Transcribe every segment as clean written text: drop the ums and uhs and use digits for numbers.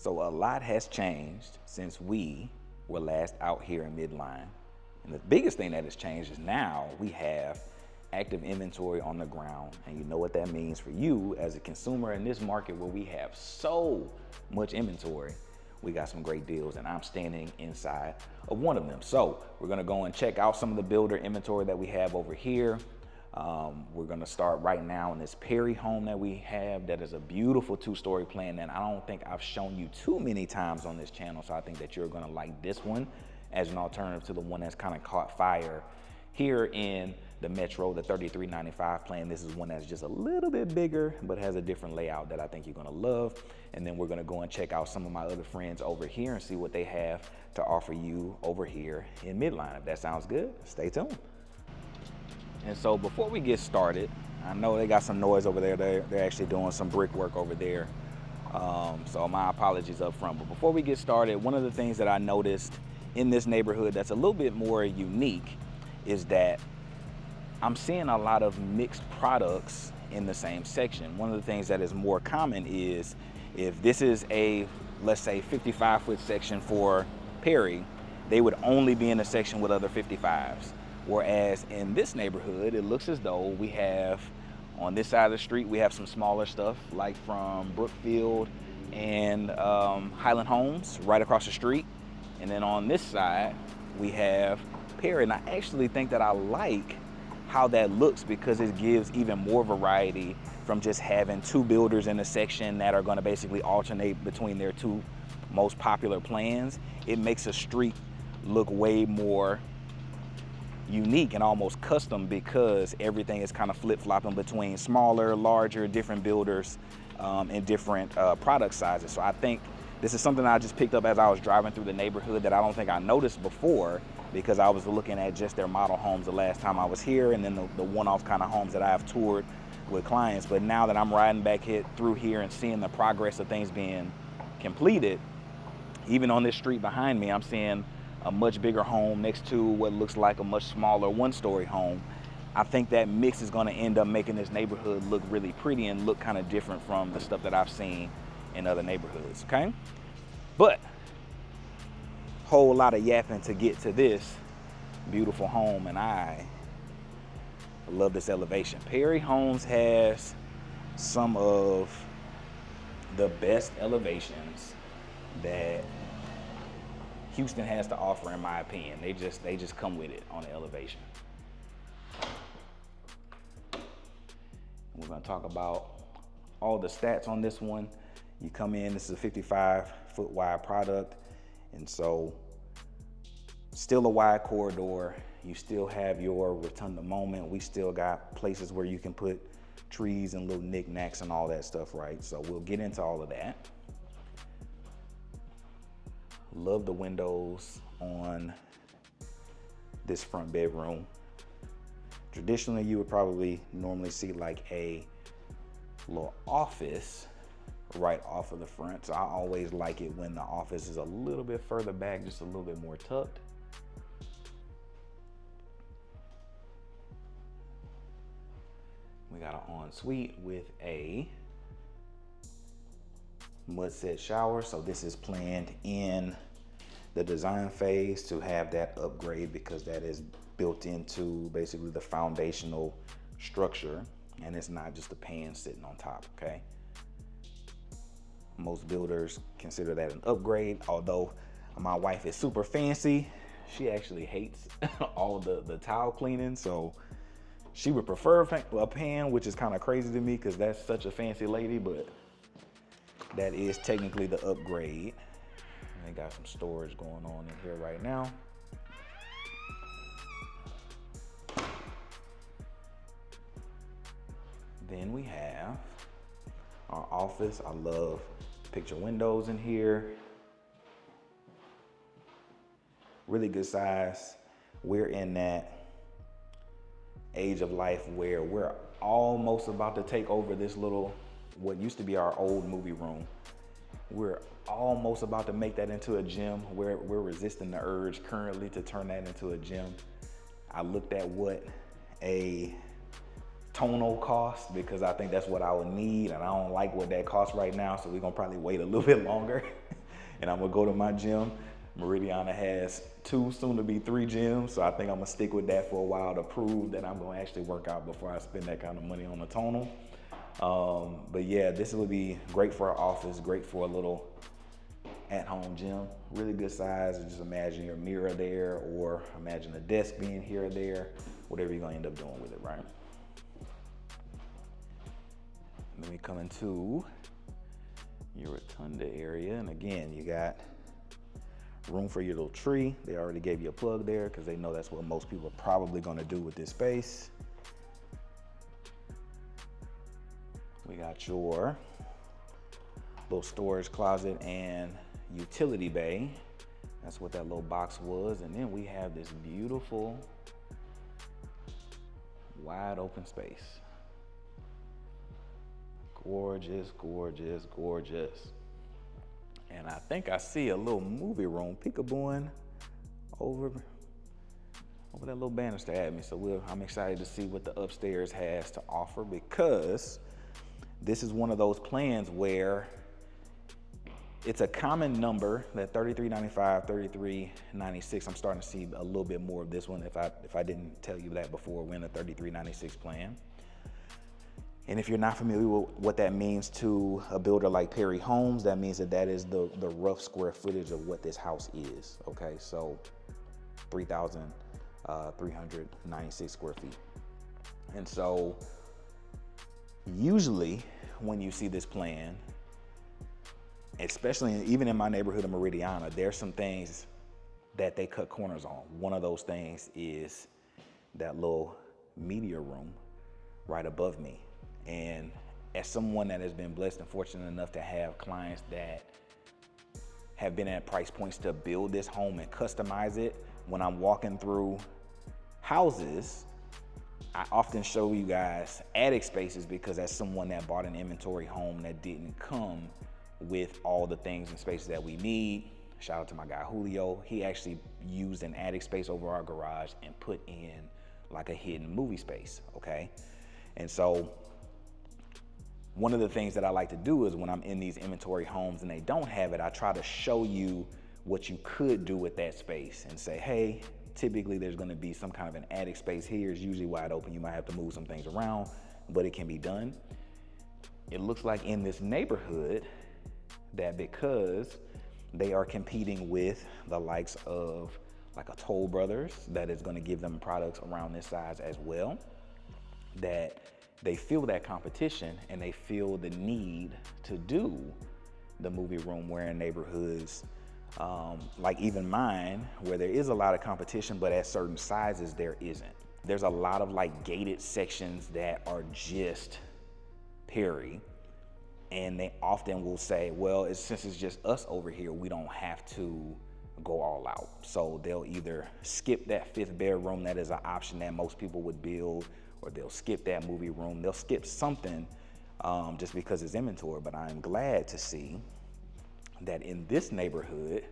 So a lot has changed since we were last out here in Midline. And the biggest thing that has changed is now we have active inventory on the ground. And you know what that means for you as a consumer in this market where we have so much inventory. We got some great deals, and I'm standing inside of one of them. So we're gonna go and check out some of the builder inventory that we have over here. We're gonna start right now in this Perry home that we have. That is a beautiful 2-story plan that I don't think I've shown you too many times on this channel. So I think that you're gonna like this one as an alternative to the one that's kind of caught fire here in the Metro, the 3395 plan. This is one that's just a little bit bigger, but has a different layout that I think you're gonna love. And then we're gonna go and check out some of my other friends over here and see what they have to offer you over here in Midline. If that sounds good, stay tuned. And so before we get started, I know they got some noise over there. They're actually doing some brickwork over there. So my apologies up front. But before we get started, one of the things that I noticed in this neighborhood that's a little bit more unique is that I'm seeing a lot of mixed products in the same section. One of the things that is more common is if this is a, let's say, 55-foot section for Perry, they would only be in a section with other 55s. Whereas in this neighborhood, it looks as though we have, on this side of the street, we have some smaller stuff like from Brookfield and Highland Homes right across the street. And then on this side, we have Perry. And I actually think that I like how that looks because it gives even more variety from just having 2 builders in a section that are gonna basically alternate between their 2 most popular plans. It makes a street look way more unique and almost custom because everything is kind of flip-flopping between smaller, larger, different builders and different product sizes. So I think this is something I just picked up as I was driving through the neighborhood that I don't think I noticed before because I was looking at just their model homes the last time I was here and then the one-off kind of homes that I have toured with clients. But now that I'm riding back through here and seeing the progress of things being completed, even on this street behind me, I'm seeing a much bigger home next to what looks like a much smaller 1-story home. I think that mix is gonna end up making this neighborhood look really pretty and look kind of different from the stuff that I've seen in other neighborhoods, okay? But whole lot of yapping to get to this beautiful home, and I love this elevation. Perry Homes has some of the best elevations that Houston has to offer, in my opinion. They just come with it on the elevation. We're gonna talk about all the stats on this one. You come in, this is a 55-foot wide product, and so still a wide corridor. You still have your rotunda moment. We still got places where you can put trees and little knickknacks and all that stuff, right? So we'll get into all of that. Love the windows on this front bedroom. Traditionally, you would probably normally see like a little office right off of the front. So I always like it when the office is a little bit further back, just a little bit more tucked. We got an ensuite with a mud set shower. So this is planned in the design phase to have that upgrade because that is built into basically the foundational structure, and it's not just a pan sitting on top, okay? Most builders consider that an upgrade, although my wife is super fancy. She actually hates all the tile cleaning, so she would prefer a pan, which is kind of crazy to me because that's such a fancy lady, but that is technically the upgrade. They got some storage going on in here right now. Then we have our office. I love picture windows in here. Really good size. We're in that age of life where we're almost about to take over this little, what used to be our old movie room. We're almost about to make that into a gym. We're resisting the urge currently to turn that into a gym. I looked at what a tonal cost because I think that's what I would need, and I don't like what that costs right now, so we're gonna probably wait a little bit longer. and I'm gonna go to my gym. Meridiana has 2, soon to be 3 gyms, so I think I'm gonna stick with that for a while to prove that I'm gonna actually work out before I spend that kind of money on a tonal. But yeah, this would be great for our office, great for a little at-home gym, really good size. Just imagine your mirror there, or imagine a desk being here or there, whatever you're gonna end up doing with it, right? And then we come into your rotunda area, and again, you got room for your little tree. They already gave you a plug there because they know that's what most people are probably gonna do with this space. We got your little storage closet and utility bay. That's what that little box was. And then we have this beautiful wide open space. Gorgeous, gorgeous, gorgeous. And I think I see a little movie room peekabooing over that little banister at me. So I'm excited to see what the upstairs has to offer, because this is one of those plans where it's a common number, that $33.95, $33.96. I'm starting to see a little bit more of this one. If I didn't tell you that before, we're in a $33.96 plan. And if you're not familiar with what that means to a builder like Perry Homes, that means that is the rough square footage of what this house is, okay? So 3,396 square feet. And so usually when you see this plan, especially even in my neighborhood of Meridiana, there's some things that they cut corners on. One of those things is that little media room right above me. And as someone that has been blessed and fortunate enough to have clients that have been at price points to build this home and customize it, when I'm walking through houses, I often show you guys attic spaces, because as someone that bought an inventory home that didn't come with all the things and spaces that we need, shout out to my guy Julio, he actually used an attic space over our garage and put in like a hidden movie space, okay? And so one of the things that I like to do is when I'm in these inventory homes and they don't have it, I try to show you what you could do with that space and say, hey, typically there's gonna be some kind of an attic space here. It's usually wide open. You might have to move some things around, but it can be done. It looks like in this neighborhood that because they are competing with the likes of like a Toll Brothers that is gonna give them products around this size as well, that they feel that competition and they feel the need to do the movie room, where in neighborhoods like even mine, where there is a lot of competition, but at certain sizes there isn't. There's a lot of like gated sections that are just Perry, and they often will say, well, since it's just us over here, we don't have to go all out. So they'll either skip that 5th bedroom that is an option that most people would build, or they'll skip that movie room. They'll skip something just because it's inventory. But I'm glad to see that in this neighborhood,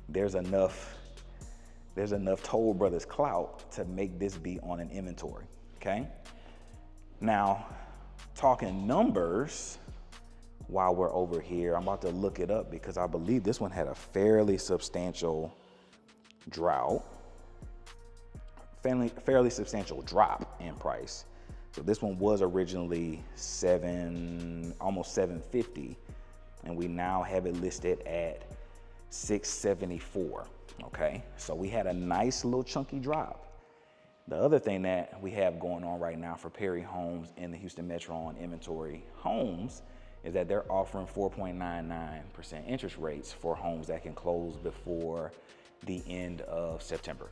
there's enough Toll Brothers clout to make this be on an inventory, okay? Now, talking numbers, while we're over here, I'm about to look it up because I believe this one had a fairly substantial fairly substantial drop in price. So this one was originally almost $750, and we now have it listed at $674, okay? So we had a nice little chunky drop. The other thing that we have going on right now for Perry Homes in the Houston Metro on inventory homes is that they're offering 4.99% interest rates for homes that can close before the end of September.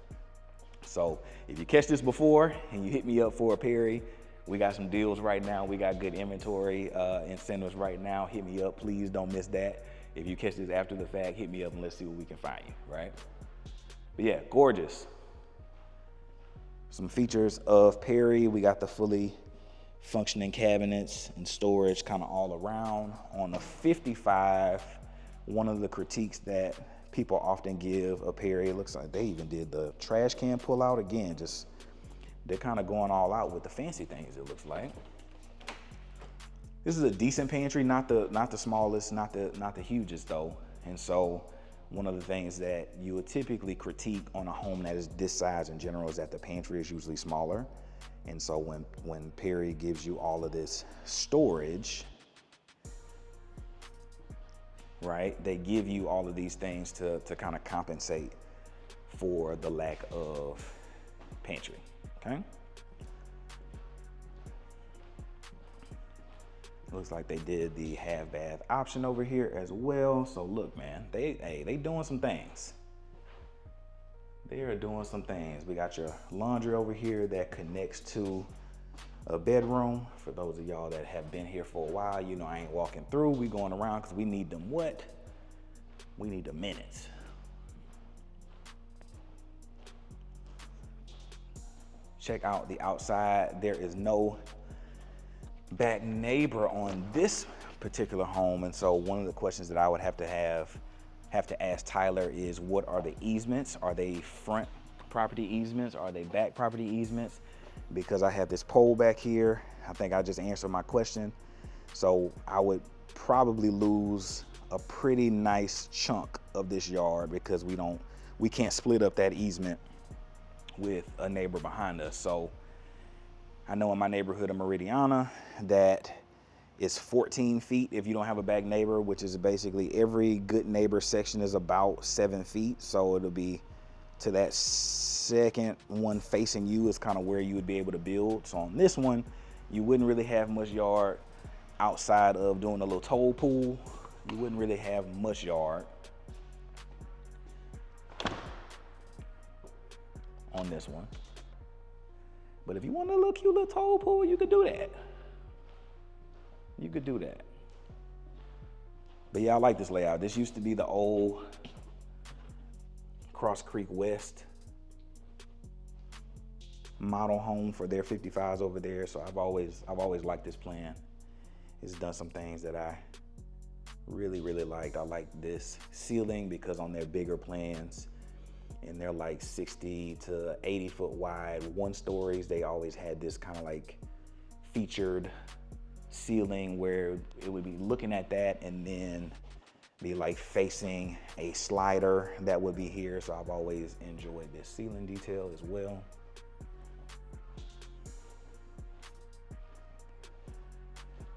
So if you catch this before and you hit me up for a Perry, we got some deals right now. We got good inventory incentives right now. Hit me up, please don't miss that. If you catch this after the fact, hit me up and let's see what we can find you, right? But yeah, gorgeous. Some features of Perry. We got the fully functioning cabinets and storage kind of all around. On the 55, one of the critiques that people often give a Perry, it looks like they even did the trash can pull out again. Just they're kind of going all out with the fancy things, it looks like. This is a decent pantry, not the smallest, not the hugest though. And so one of the things that you would typically critique on a home that is this size in general is that the pantry is usually smaller. And so when Perry gives you all of this storage, right, they give you all of these things to kind of compensate for the lack of pantry, okay? Looks like they did the half bath option over here as well. So look, man, they doing some things. They are doing some things. We got your laundry over here that connects to a bedroom. For those of y'all that have been here for a while, you know I ain't walking through. We going around because we need them what? We need the minutes. Check out the outside. There is no back neighbor on this particular home, and so one of the questions that I would have to ask Tyler is, what are the easements? Are they front property easements? Are they back property easements? Because I have this pole back here. I think I just answered my question. So I would probably lose a pretty nice chunk of this yard because we can't split up that easement with a neighbor behind us. So I know in my neighborhood of Meridiana that it's 14 feet if you don't have a back neighbor, which is basically every good neighbor section is about 7 feet. So it'll be to that second one facing you is kind of where you would be able to build. So on this one, you wouldn't really have much yard outside of doing a little toll pool. You wouldn't really have much yard on this one. But if you want a little cute little toll pool, you could do that. You could do that. But yeah, I like this layout. This used to be the old Cross Creek West model home for their 55s over there. So I've always liked this plan. It's done some things that I really liked. I like this ceiling because on their bigger plans, and they're like 60 to 80 foot wide, 1 stories, they always had this kind of like featured ceiling where it would be looking at that and then be like facing a slider that would be here. So I've always enjoyed this ceiling detail as well.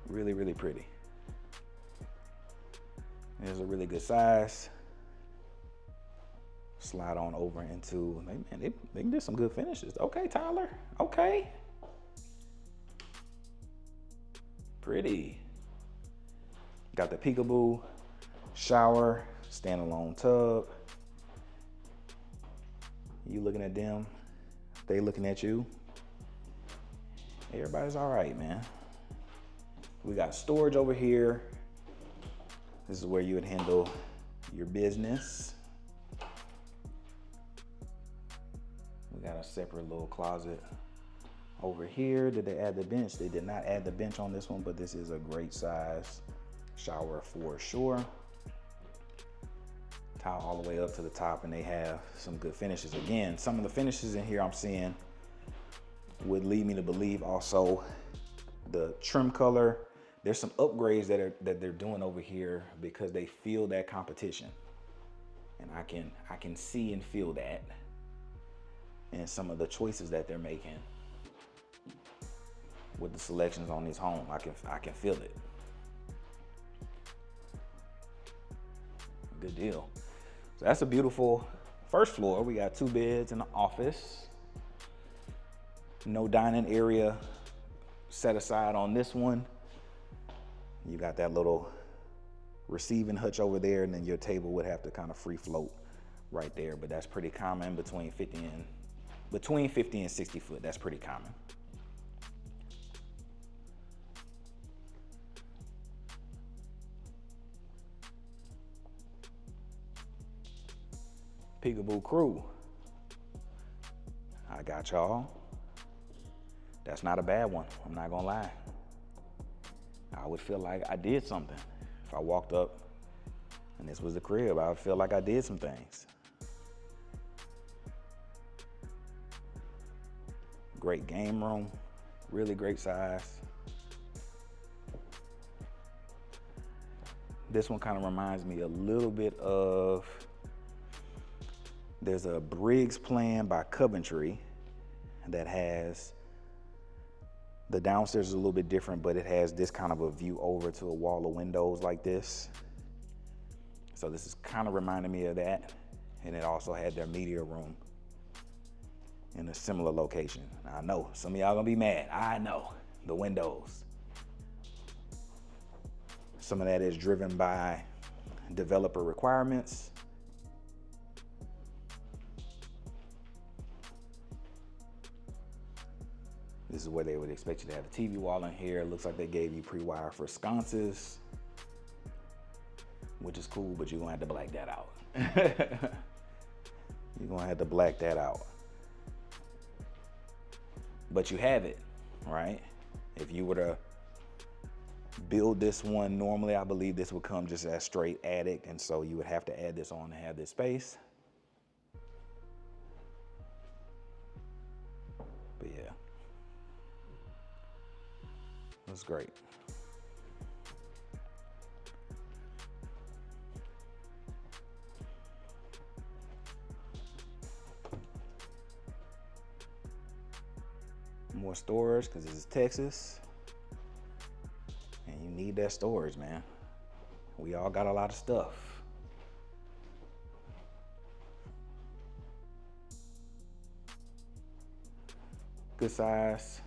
Really pretty. It's a really good size. Slide on over into, man, they did some good finishes. Okay, Tyler, okay. Pretty. Got the peekaboo shower, standalone tub. You looking at them, they looking at you. Everybody's all right, man. We got storage over here. This is where you would handle your business. We got a separate little closet over here. Did they add the bench? They did not add the bench on this one, but this is a great size shower for sure. Tile all the way up to the top, and they have some good finishes. Again, some of the finishes in here I'm seeing would lead me to believe also the trim color. There's some upgrades that they're doing over here because they feel that competition, and I can see and feel that in some of the choices that they're making with the selections on these homes. I can feel it. Good deal. So that's a beautiful first floor. We got 2 beds and an office. No dining area set aside on this one. You got that little receiving hutch over there, and then your table would have to kind of free float right there. But that's pretty common between 50 and 60 foot. That's pretty common. Peekaboo crew. I got y'all. That's not a bad one. I'm not gonna lie. I would feel like I did something. If I walked up and this was the crib, I would feel like I did some things. Great game room, really great size. This one kind of reminds me a little bit of, there's a Briggs plan by Coventry that has, the downstairs is a little bit different, but it has this kind of a view over to a wall of windows like this. So this is kind of reminding me of that. And it also had their media room in a similar location. Now, I know some of y'all gonna be mad. I know, the windows. Some of that is driven by developer requirements. This is where they would expect you to have a TV wall in here. It looks like they gave you pre-wire for sconces, which is cool, but you're gonna have to black that out. You're gonna have to black that out. But you have it, right? If you were to build this one normally, I believe this would come just as straight attic, and so you would have to add this on to have this space. But yeah, that's great. More storage, because this is Texas. And you need that storage, man. We all got a lot of stuff. Good size.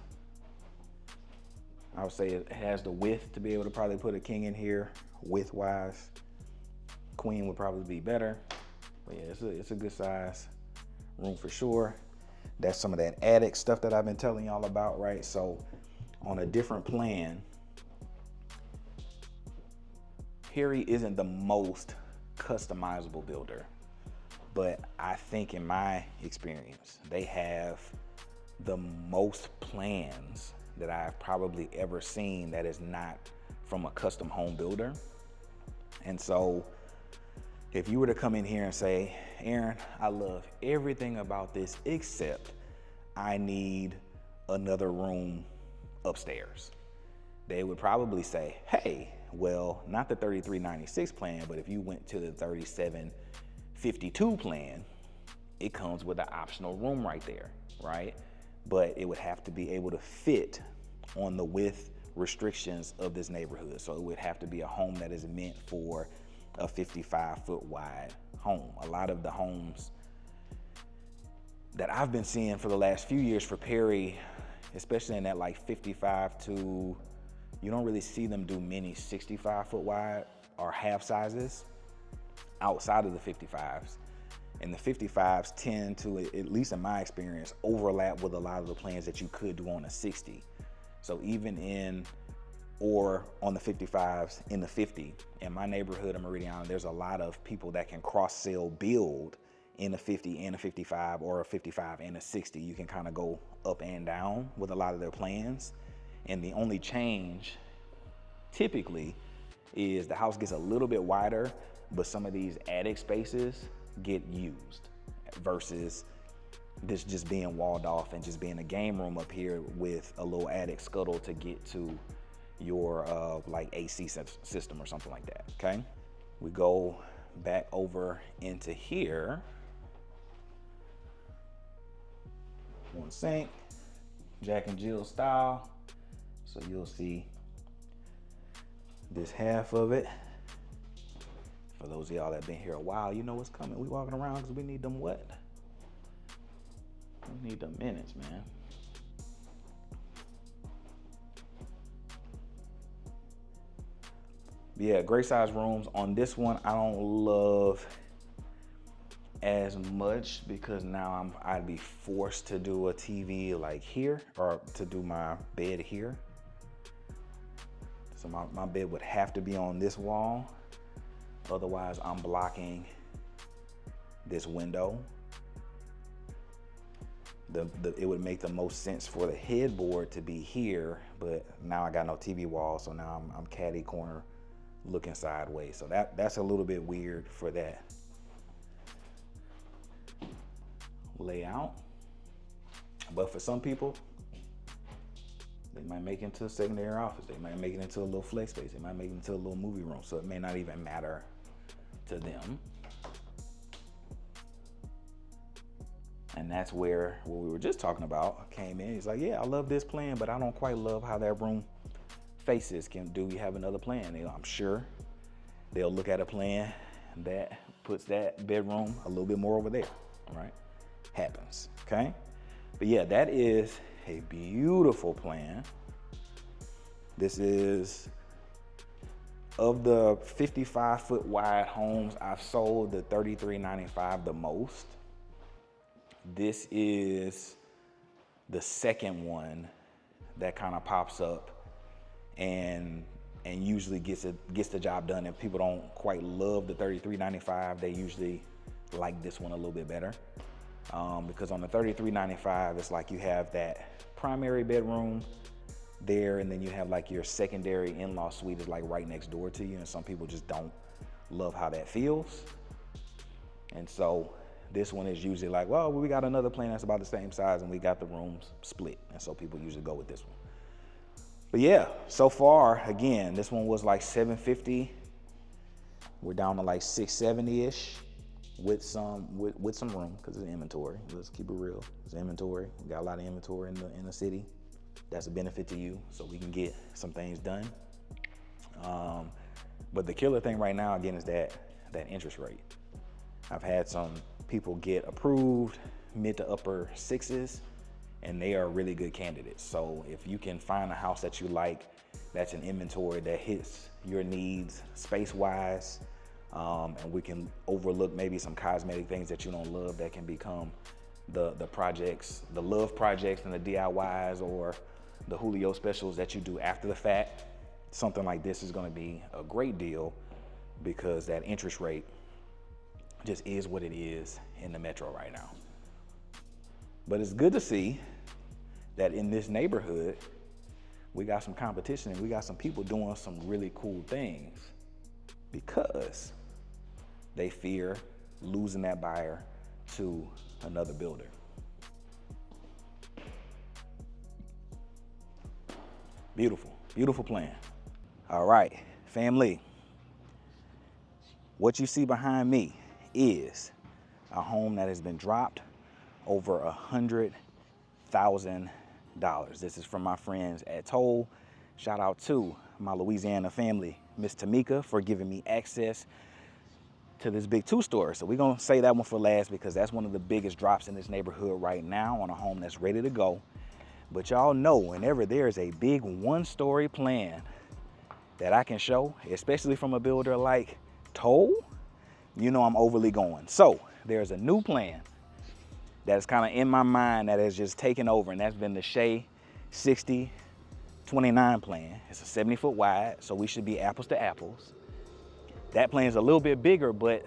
I would say it has the width to be able to probably put a king in here, width-wise. Queen would probably be better. But yeah, it's a good size room for sure. That's some of that attic stuff that I've been telling y'all about, right? So on a different plan, Perry isn't the most customizable builder, but I think in my experience, they have the most plans that I've probably ever seen that is not from a custom home builder. And so if you were to come in here and say, Aaron, I love everything about this except I need another room upstairs, they would probably say, hey, well, not the 3396 plan, but if you went to the 3752 plan, it comes with an optional room right there, right? But it would have to be able to fit on the width restrictions of this neighborhood. So it would have to be a home that is meant for a 55-foot wide home. A lot of the homes that I've been seeing for the last few years for Perry, especially in that like 55 to, you don't really see them do many 65-foot wide or half sizes outside of the 55s. And the 55s tend to, at least in my experience, overlap with a lot of the plans that you could do on a 60. So even in, or on the 55s in the 50, in my neighborhood of Meridian, there's a lot of people that can cross-sell build in a 50 and a 55, or a 55 and a 60. You can kind of go up and down with a lot of their plans. And the only change typically is the house gets a little bit wider, but some of these attic spaces get used versus this just being walled off and just being a game room up here with a little attic scuttle to get to your like AC system or something like that, okay? We go back over into here. One sink, Jack and Jill style. So you'll see this half of it. For those of y'all that been here a while, you know what's coming. We walking around because we need them what? We need them minutes, man. Yeah, great size rooms. On this one, I don't love as much because now I'd be forced to do a TV like here, or to do my bed here. So my bed would have to be on this wall. Otherwise, I'm blocking this window. It would make the most sense for the headboard to be here, but now I got no TV wall, so now I'm caddy corner looking sideways. So that's a little bit weird for that layout. But for some people, They might make it into a secondary office. They might make it into a little flex space. They might make it into a little movie room. So it may not even matter to them. And that's where what we were just talking about came in. He's like, yeah, I love this plan, but I don't quite love how that room faces. Do we have another plan? I'm sure they'll look at a plan that puts that bedroom a little bit more over there, right? Happens, okay? But yeah, that is a beautiful plan. This is, of the 55-foot wide homes I've sold, the $33.95 the most. This is the second one that kind of pops up and usually gets the job done. If people don't quite love the $33.95, they usually like this one a little bit better. Because on the $33.95, it's like you have that primary bedroom there, and then you have like your secondary in-law suite is like right next door to you, and some people just don't love how that feels. And so this one is usually like, well, we got another plan that's about the same size and we got the rooms split. And so people usually go with this one. But yeah, so far, again, this one was like $750. We're down to like $670-ish with some room because it's inventory. Let's keep it real. It's inventory. We got a lot of inventory in the city. That's a benefit to you, so we can get some things done. But the killer thing right now, again, is that interest rate. I've had some people get approved mid to upper sixes, and they are really good candidates. So if you can find a house that you like, that's an inventory that hits your needs space-wise, and we can overlook maybe some cosmetic things that you don't love that can become the projects, the love projects and the DIYs or the Julio specials that you do after the fact. Something like this is gonna be a great deal because that interest rate just is what it is in the metro right now. But it's good to see that in this neighborhood, we got some competition and we got some people doing some really cool things because they fear losing that buyer to another builder. Beautiful, beautiful plan. All right, family. What you see behind me is a home that has been dropped over $100,000. This is from my friends at Toll. Shout out to my Louisiana family, Miss Tamika, for giving me access to this big two-story. So we're gonna say that one for last because that's one of the biggest drops in this neighborhood right now on a home that's ready to go. But y'all know whenever there's a big one-story plan that I can show, especially from a builder like Toll, you know I'm overly going. So there's a new plan that's kind of in my mind that has just taken over, and that's been the Shea 6029 plan. It's a 70-foot wide, so we should be apples to apples. That plan is a little bit bigger, but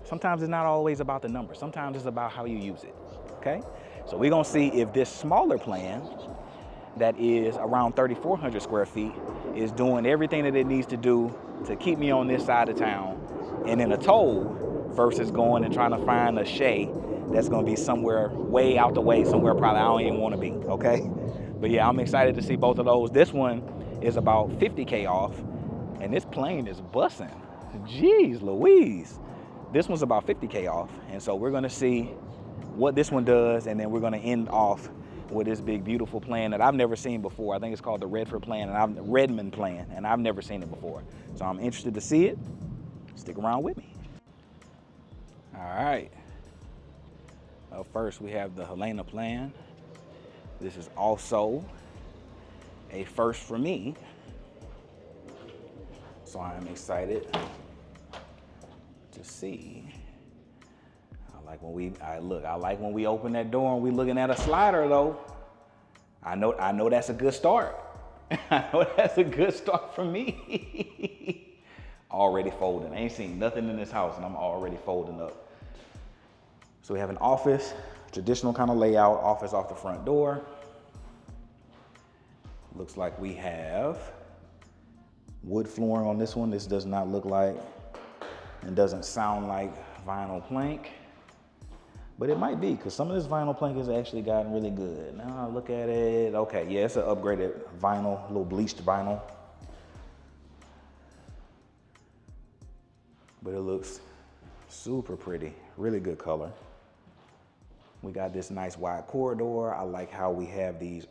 sometimes it's not always about the number. Sometimes it's about how you use it, okay? So we're gonna see if this smaller plan that is around 3,400 square feet is doing everything that it needs to do to keep me on this side of town and in a Toll versus going and trying to find a Shea that's gonna be somewhere way out the way, somewhere probably I don't even wanna be, okay? But yeah, I'm excited to see both of those. This one is about 50K off, and this plane is bussing. Jeez Louise. This one's about 50K off, and so we're gonna see what this one does, and then we're gonna end off with this big, beautiful plan that I've never seen before. I think it's called the Redmond plan, and I've never seen it before. So I'm interested to see it. Stick around with me. All right. Up first, we have the Helena plan. This is also a first for me. So I'm excited to see. I like when we open that door and we looking at a slider though. I know that's a good start. I know that's a good start for me. Already folding. I ain't seen nothing in this house and I'm already folding up. So we have an office, traditional kind of layout, office off the front door. Looks like we have wood flooring on this one. This does not look like and doesn't sound like vinyl plank. But it might be, because some of this vinyl plank has actually gotten really good. Now I look at it, okay, yeah, it's an upgraded vinyl, a little bleached vinyl. But it looks super pretty, really good color. We got this nice wide corridor. I like how we have these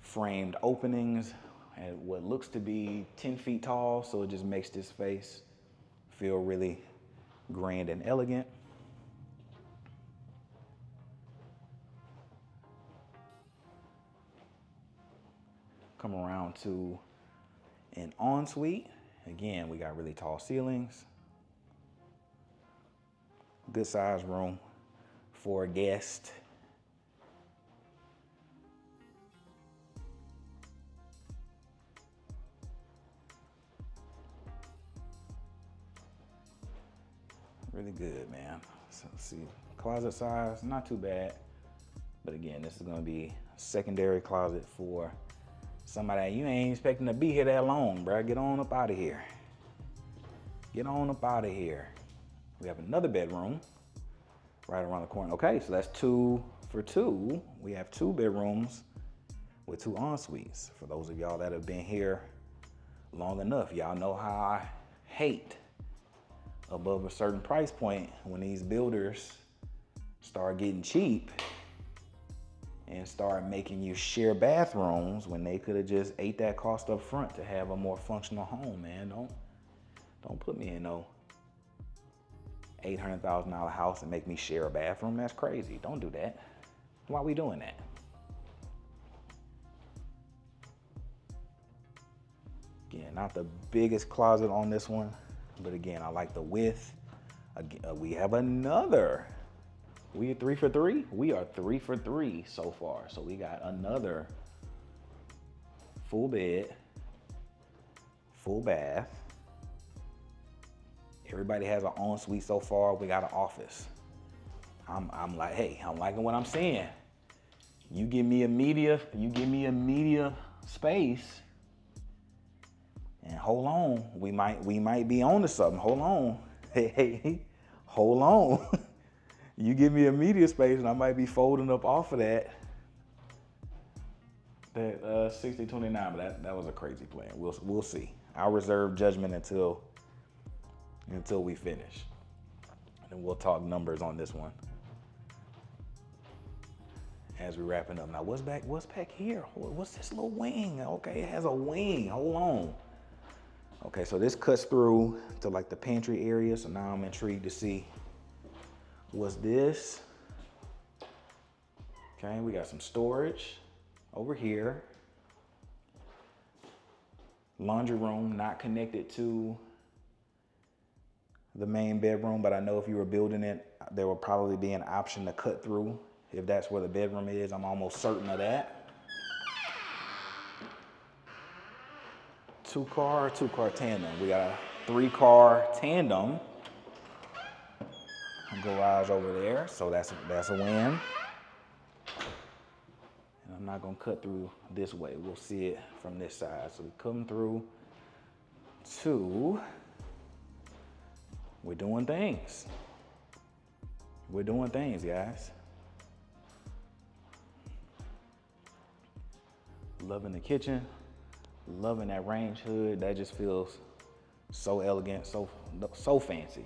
framed openings at what looks to be 10 feet tall, so it just makes this space feel really grand and elegant. Come around to an ensuite. Again, we got really tall ceilings. Good size room for a guest. Really good, man. So let's see, closet size, not too bad. But again, this is gonna be a secondary closet for somebody you ain't expecting to be here that long, bro. Get on up out of here. Get on up out of here. We have another bedroom right around the corner. Okay, so that's 2 for 2. We have 2 bedrooms with 2 en suites. For those of y'all that have been here long enough, y'all know how I hate above a certain price point when these builders start getting cheap and start making you share bathrooms when they could have just ate that cost up front to have a more functional home, man. Don't put me in no $800,000 house and make me share a bathroom. That's crazy. Don't do that. Why are we doing that? Again, not the biggest closet on this one, but again, I like the width. Again, we have another. We are 3 for 3? We are 3 for 3 so far. So we got another full bed, full bath. Everybody has an ensuite so far. We got an office. I'm like, hey, I'm liking what I'm seeing. You give me a media space, and hold on, we might be on to something. Hold on, hey, hold on. You give me a media space, and I might be folding up off of that 60-29, but that was a crazy plan. We'll see. I'll reserve judgment until we finish, and then we'll talk numbers on this one as we're wrapping up. Now, what's back here? What's this little wing? Okay, it has a wing. Hold on. Okay, so this cuts through to like the pantry area. So now I'm intrigued to see what's this. Okay, we got some storage over here. Laundry room not connected to the main bedroom, but I know if you were building it, there will probably be an option to cut through if that's where the bedroom is. I'm almost certain of that. Two car tandem. We got a 3-car tandem. Garage over there, so that's a win. And I'm not gonna cut through this way. We'll see it from this side. So we come through to, we're doing things. We're doing things, guys. Loving the kitchen, loving that range hood. That just feels so elegant, so fancy.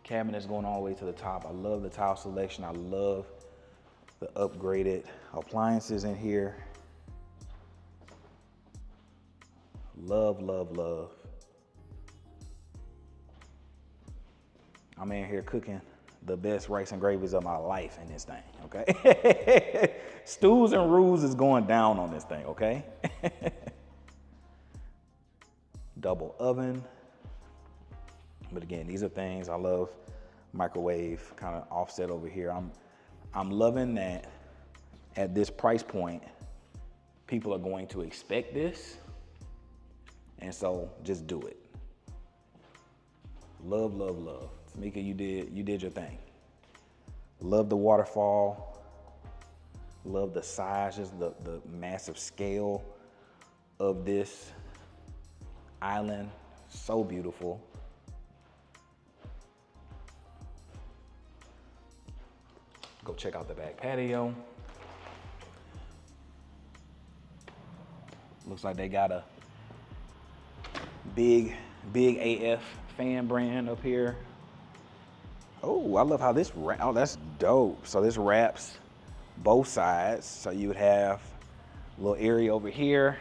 Cabinets going all the way to the top. I love the tile selection. I love the upgraded appliances in here. Love, love, love. I'm in here cooking the best rice and gravies of my life in this thing, okay? Stews and roux is going down on this thing, okay? Double oven. But again, these are things I love. Microwave kind of offset over here. I'm loving that at this price point, people are going to expect this. And so just do it. Love, love, love. Tamika, you did your thing. Love the waterfall. Love the size, just the massive scale of this island. So beautiful. Go check out the back patio. Looks like they got a big AF fan brand up here. Oh, I love how this, oh, that's dope. So this wraps both sides. So you would have a little area over here.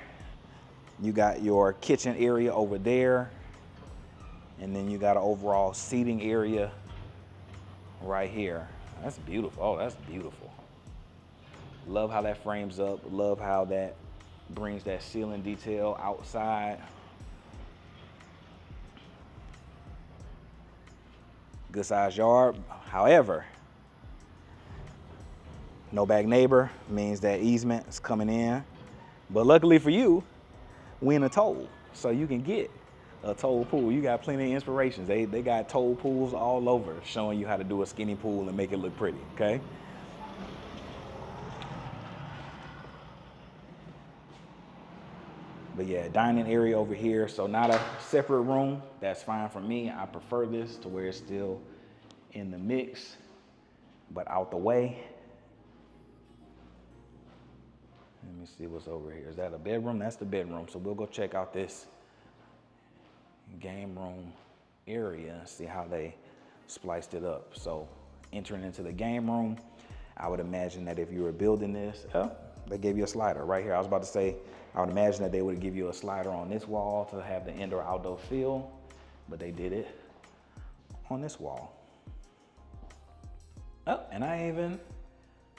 You got your kitchen area over there. And then you got an overall seating area right here. That's beautiful. Oh, that's beautiful. Love how that frames up. Love how that brings that ceiling detail outside. Good sized yard. However, no back neighbor means that easement is coming in. But luckily for you, we in a toll, so you can get a toll pool. You got plenty of inspirations. They got toll pools all over showing you how to do a skinny pool and make it look pretty, okay? But yeah, dining area over here. So not a separate room. That's fine for me. I prefer this to where it's still in the mix, but out the way. Let me see what's over here. Is that a bedroom? That's the bedroom. So we'll go check out this game room area and see how they spliced it up. So entering into the game room, I would imagine that if you were building this, they gave you a slider right here. I was about to say, I would imagine that they would give you a slider on this wall to have the indoor-outdoor feel, but they did it on this wall. Oh, and I even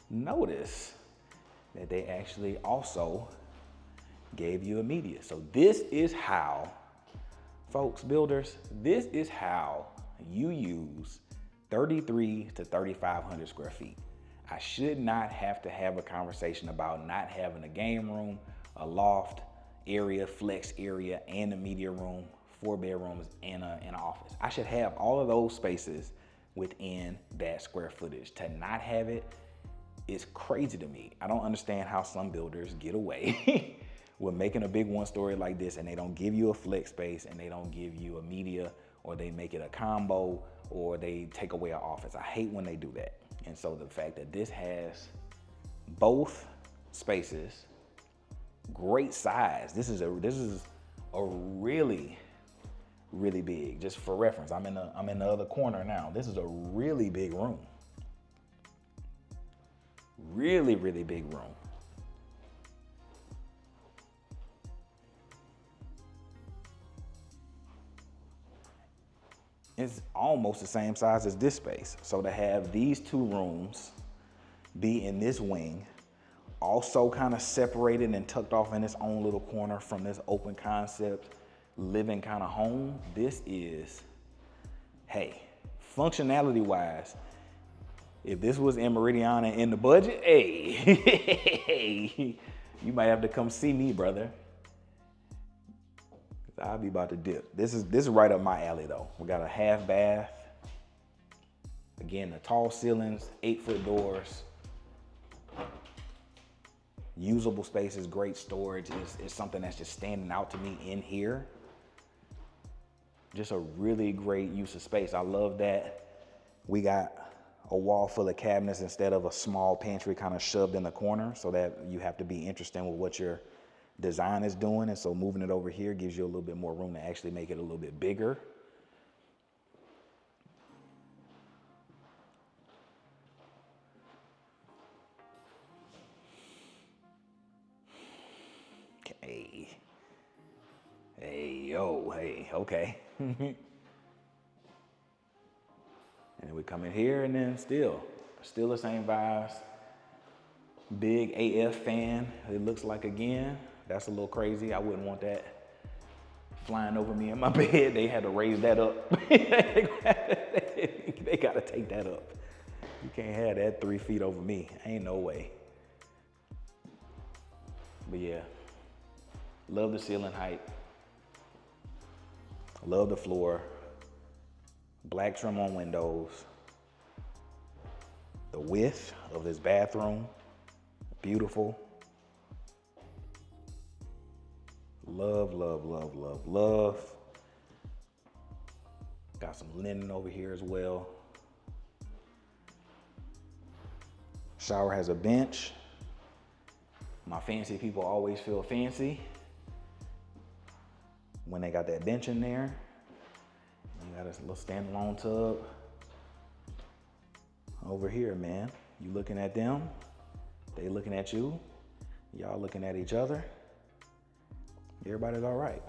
noticed that they actually also gave you a media. So this is how, folks, builders, this is how you use 3,300 to 3,500 square feet. I should not have to have a conversation about not having a game room, a loft area, flex area, and a media room, 4 bedrooms, and an office. I should have all of those spaces within that square footage. To not have it is crazy to me. I don't understand how some builders get away with making a big 1-story like this and they don't give you a flex space and they don't give you a media, or they make it a combo, or they take away an office. I hate when they do that. And so the fact that this has both spaces, great size. This is a really big. Just for reference, I'm in the other corner now. This is a really big room. Really big room. It's almost the same size as this space. So to have these 2 rooms be in this wing, also kind of separated and tucked off in its own little corner from this open concept living kind of home, this is, hey, functionality wise, if this was in Meridiana in the budget, hey, you might have to come see me, brother. I'll be about to dip. This is right up my alley though. We got a half bath. Again, the tall ceilings, 8-foot doors. Usable spaces, great storage is something that's just standing out to me in here. Just a really great use of space. I love that we got a wall full of cabinets instead of a small pantry kind of shoved in the corner, so that you have to be interested with what your design is doing. And so moving it over here gives you a little bit more room to actually make it a little bit bigger. Hey, okay. And then we come in here and then still the same vibes. Big AF fan, it looks like again. That's a little crazy. I wouldn't want that flying over me in my bed. They had to raise that up. They gotta take that up. You can't have that 3 feet over me. Ain't no way. But yeah, love the ceiling height. Love the floor. Black trim on windows. The width of this bathroom, beautiful. Love, love, love, love, love. Got some linen over here as well. Shower has a bench. My fancy people always feel fancy when they got that bench in there. You got a little standalone tub over here, man. You looking at them, they looking at you, y'all looking at each other. Everybody's all right.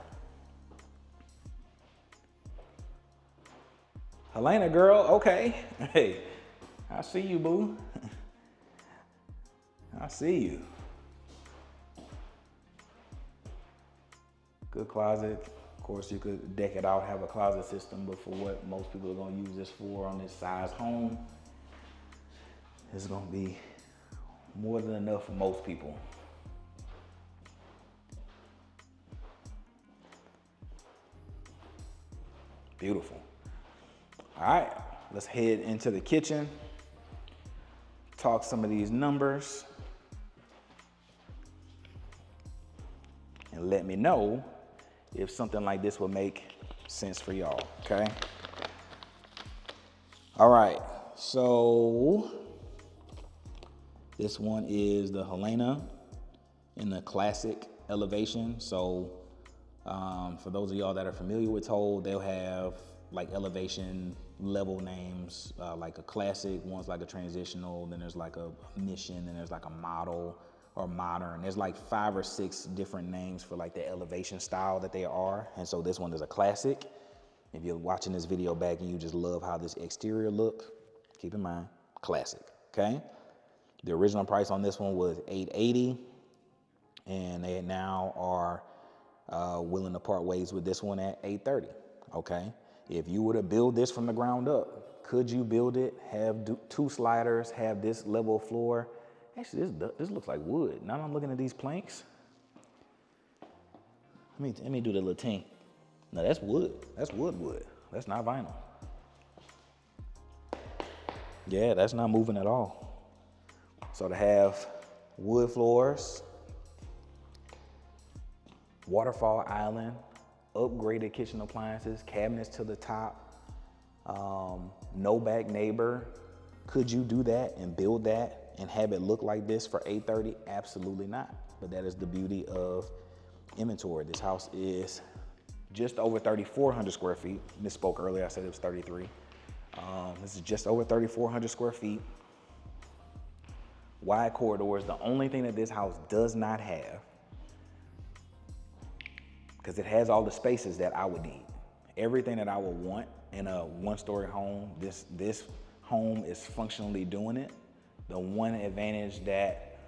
Helena, girl, okay. Hey, I see you, boo. I see you. Good closet. Of course, you could deck it out, have a closet system, but for what most people are gonna use this for on this size home, it's gonna be more than enough for most people. Beautiful. All right, let's head into the kitchen, talk some of these numbers, and let me know if something like this will make sense for y'all, okay? All right, so this one is the Helena in the classic elevation. So for those of y'all that are familiar with Toll, they'll have like elevation level names, like a classic, one's like a transitional, then there's like a mission, then there's like a model or modern. There's like 5 or 6 different names for like the elevation style that they are. And so this one is a classic. If you're watching this video back and you just love how this exterior look, keep in mind, classic, okay? The original price on this one was $880, and they now are willing to part ways with this one at $830, okay? If you were to build this from the ground up, could you build it, have 2 sliders, have this level floor? Actually, this looks like wood. Now that I'm looking at these planks, let me do the Lathan. No, that's wood. That's wood. That's not vinyl. Yeah, that's not moving at all. So to have wood floors, waterfall island, upgraded kitchen appliances, cabinets to the top, no back neighbor. Could you do that and build that and have it look like this for $830? Absolutely not. But that is the beauty of inventory. This house is just over 3,400 square feet. Misspoke earlier, I said it was 33. This is just over 3,400 square feet. Wide corridors. The only thing that this house does not have, because it has all the spaces that I would need. Everything that I would want in a 1-story home, this home is functionally doing it. The one advantage that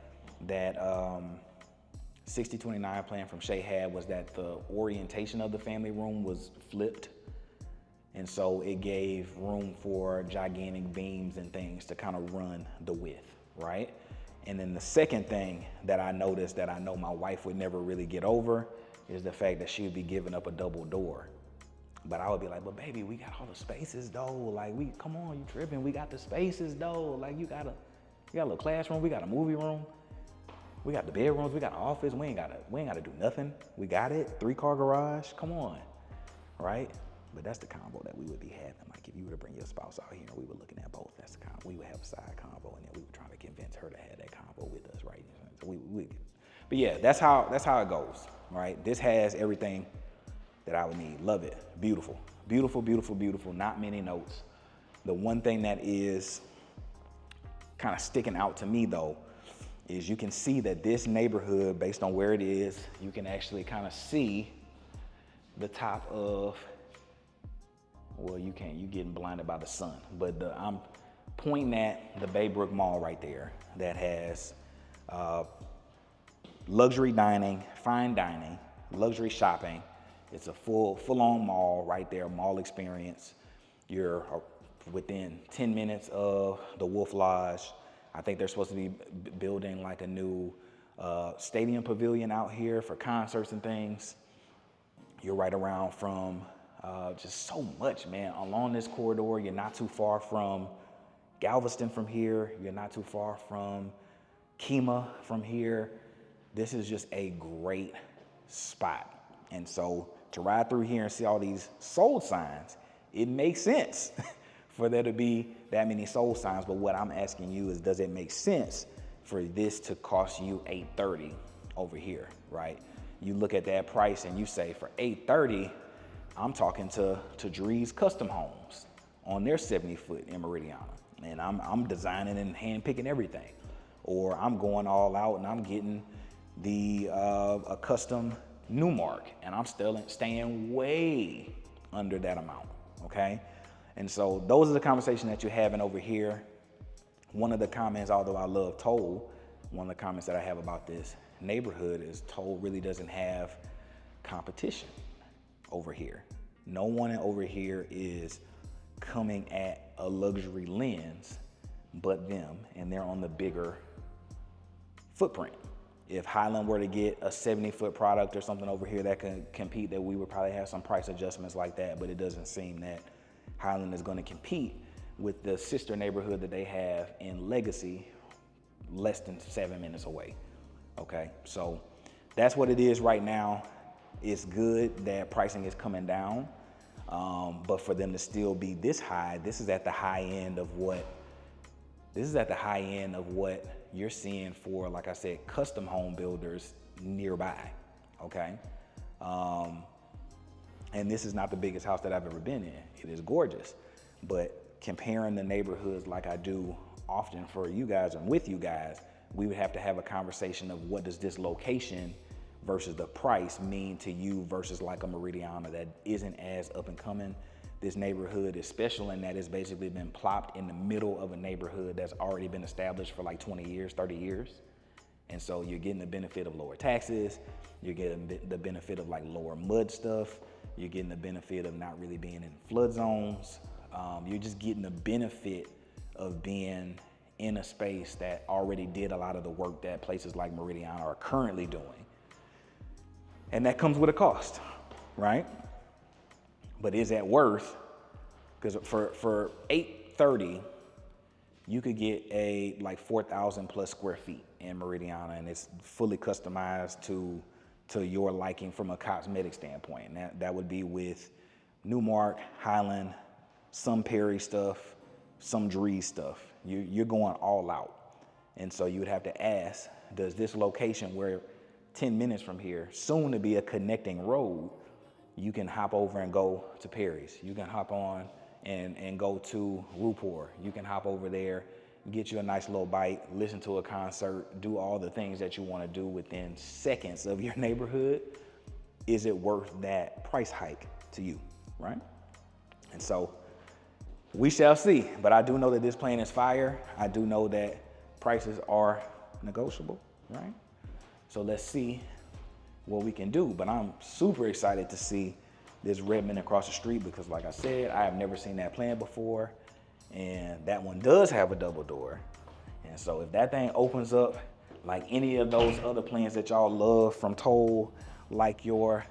6029 plan from Shay had was that the orientation of the family room was flipped. And so it gave room for gigantic beams and things to kind of run the width, right? And then the second thing that I noticed that I know my wife would never really get over is the fact that she would be giving up a double door. But I would be like, but baby, we got all the spaces though. Like come on, you tripping. We got the spaces though. Like you got a little classroom, we got a movie room, we got the bedrooms, we got an office. We ain't gotta do nothing. We got it, 3-car garage, come on, right? But that's the combo that we would be having. Like if you were to bring your spouse out here and we were looking at both, that's the combo. We would have a side combo and then we were trying to convince her to have that combo with us, right? So but yeah, that's how it goes, right? This has everything that I would need. Love it, beautiful, beautiful, beautiful, beautiful. Not many notes. The one thing that is kind of sticking out to me though, is you can see that this neighborhood, based on where it is, you can actually kind of see the top of, well, you can't, you're getting blinded by the sun, but I'm pointing at the Baybrook Mall right there that has luxury dining, fine dining, luxury shopping. It's a full-on mall right there, mall experience. You're within 10 minutes of the Wolf Lodge. I think they're supposed to be building like a new stadium pavilion out here for concerts and things. You're right around from just so much, man. Along this corridor, you're not too far from Galveston from here. You're not too far from Kemah from here. This is just a great spot. And so to ride through here and see all these sold signs, it makes sense for there to be that many sold signs. But what I'm asking you is, does it make sense for this to cost you $830 over here, right? You look at that price and you say, for $830, I'm talking to Drees Custom Homes on their 70-foot in Meridiana, and I'm designing and hand picking everything. Or I'm going all out and I'm getting a custom Newmark, and I'm still staying way under that amount, okay? And so those are the conversations that you're having over here. One of the comments, although I love Toll, one of the comments that I have about this neighborhood is Toll really doesn't have competition over here. No one over here is coming at a luxury lens but them, and they're on the bigger footprint. If Highland were to get a 70-foot product or something over here that can compete, that we would probably have some price adjustments like that, but it doesn't seem that Highland is going to compete with the sister neighborhood that they have in Legacy, less than 7 minutes away. Okay, so that's what it is right now. It's good that pricing is coming down, but for them to still be this high, this is at the high end of what you're seeing for, like I said, custom home builders nearby, okay? And this is not the biggest house that I've ever been in. It is gorgeous, but comparing the neighborhoods like I do often for you guys and with you guys, we would have to have a conversation of what does this location versus the price mean to you versus like a Meridiana that isn't as up and coming. This neighborhood is special in that it's basically been plopped in the middle of a neighborhood that's already been established for like 20 years, 30 years. And so you're getting the benefit of lower taxes, you're getting the benefit of like lower mud stuff, you're getting the benefit of not really being in flood zones. You're just getting the benefit of being in a space that already did a lot of the work that places like Meridiana are currently doing. And that comes with a cost, right? But is that worth? Because for $830, you could get a like 4,000 plus square feet in Meridiana, and it's fully customized to your liking from a cosmetic standpoint. And that would be with Newmark, Highland, some Perry stuff, some Drees stuff. You're going all out. And so you would have to ask, does this location where 10 minutes from here, soon to be a connecting road, you can hop over and go to Perry's. You can hop on and go to Rupor. You can hop over there, get you a nice little bite, listen to a concert, do all the things that you want to do within seconds of your neighborhood. Is it worth that price hike to you, right? And so we shall see, but I do know that this plan is fire. I do know that prices are negotiable, right? So let's see what we can do. But I'm super excited to see this Redmond across the street because, like I said, I have never seen that plan before. And that one does have a double door. And so if that thing opens up like any of those other plans that y'all love from Toll, like your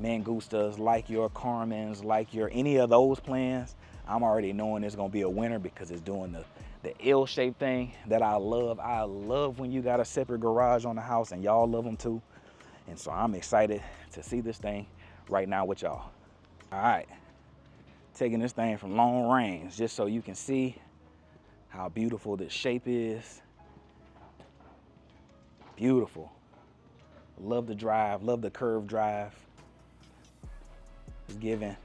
Mangustas, like your Carmens, like your any of those plans, I'm already knowing it's gonna be a winner because it's doing the L-shaped thing that I love. I love when you got a separate garage on the house, and y'all love them too. And so I'm excited to see this thing right now with y'all. All right, taking this thing from long range just so you can see how beautiful this shape is. Beautiful. Love the drive, love the curved drive. It's giving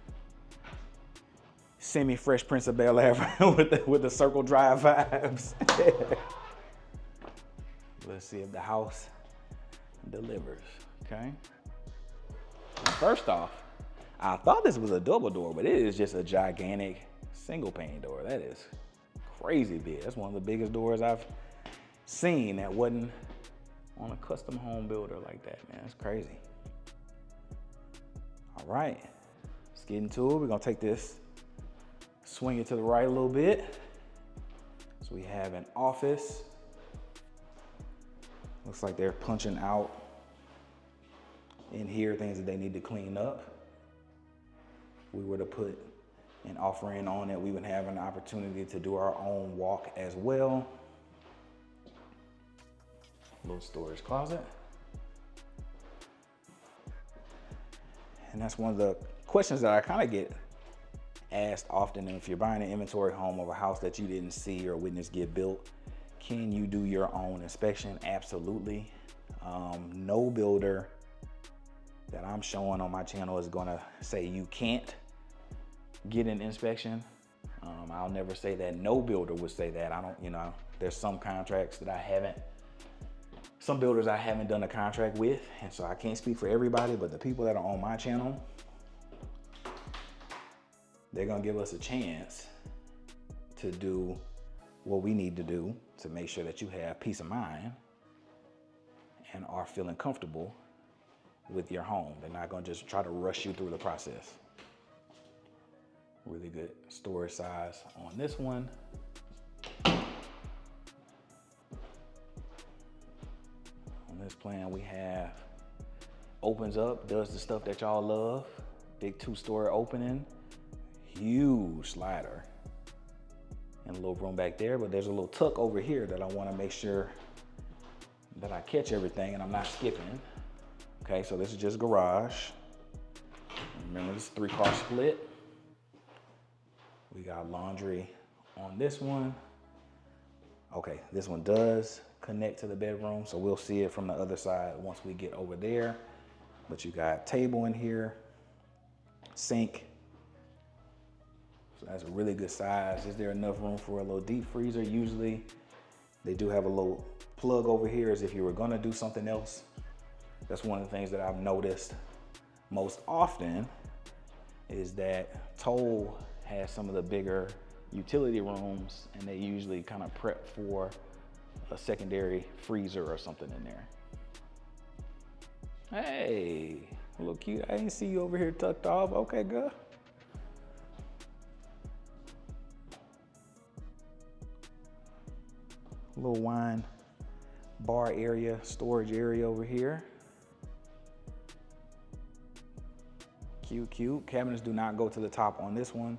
semi-Fresh Prince of Bel-Air with the circle drive vibes. Let's see if the house delivers, okay? First off, I thought this was a double door, but it is just a gigantic single pane door. That is crazy big. That's one of the biggest doors I've seen that wasn't on a custom home builder like that, man. That's crazy. All right, let's get into it. We're gonna take this, swing it to the right a little bit. So we have an office. Looks like they're punching out in here things that they need to clean up. If we were to put an offering on it, we would have an opportunity to do our own walk as well. Little storage closet. And that's one of the questions that I kind of get asked often, if you're buying an inventory home of a house that you didn't see or witness get built, can you do your own inspection? Absolutely. No builder that I'm showing on my channel is gonna say you can't get an inspection. I'll never say that. No builder would say that. I don't, there's some contracts that some builders I haven't done a contract with, and so I can't speak for everybody, but the people that are on my channel, they're gonna give us a chance to do what we need to do to make sure that you have peace of mind and are feeling comfortable with your home. They're not gonna just try to rush you through the process. Really good storage size on this one. On this plan we have, opens up, does the stuff that y'all love. Big 2-story opening, huge slider, and a little room back there, but there's a little tuck over here that I wanna make sure that I catch everything and I'm not skipping. Okay, so this is just garage. Remember, this is 3-car split. We got laundry on this one. Okay, this one does connect to the bedroom, so we'll see it from the other side once we get over there. But you got table in here, sink. So that's a really good size. Is there enough room for a little deep freezer? Usually they do have a little plug over here as if you were gonna do something else. That's one of the things that I've noticed most often is that Toll has some of the bigger utility rooms, and they usually kind of prep for a secondary freezer or something in there. Hey, a little cute. I didn't see you over here tucked off. Okay, good. A little wine bar area, storage area over here. Cute, cute. Cabinets do not go to the top on this one.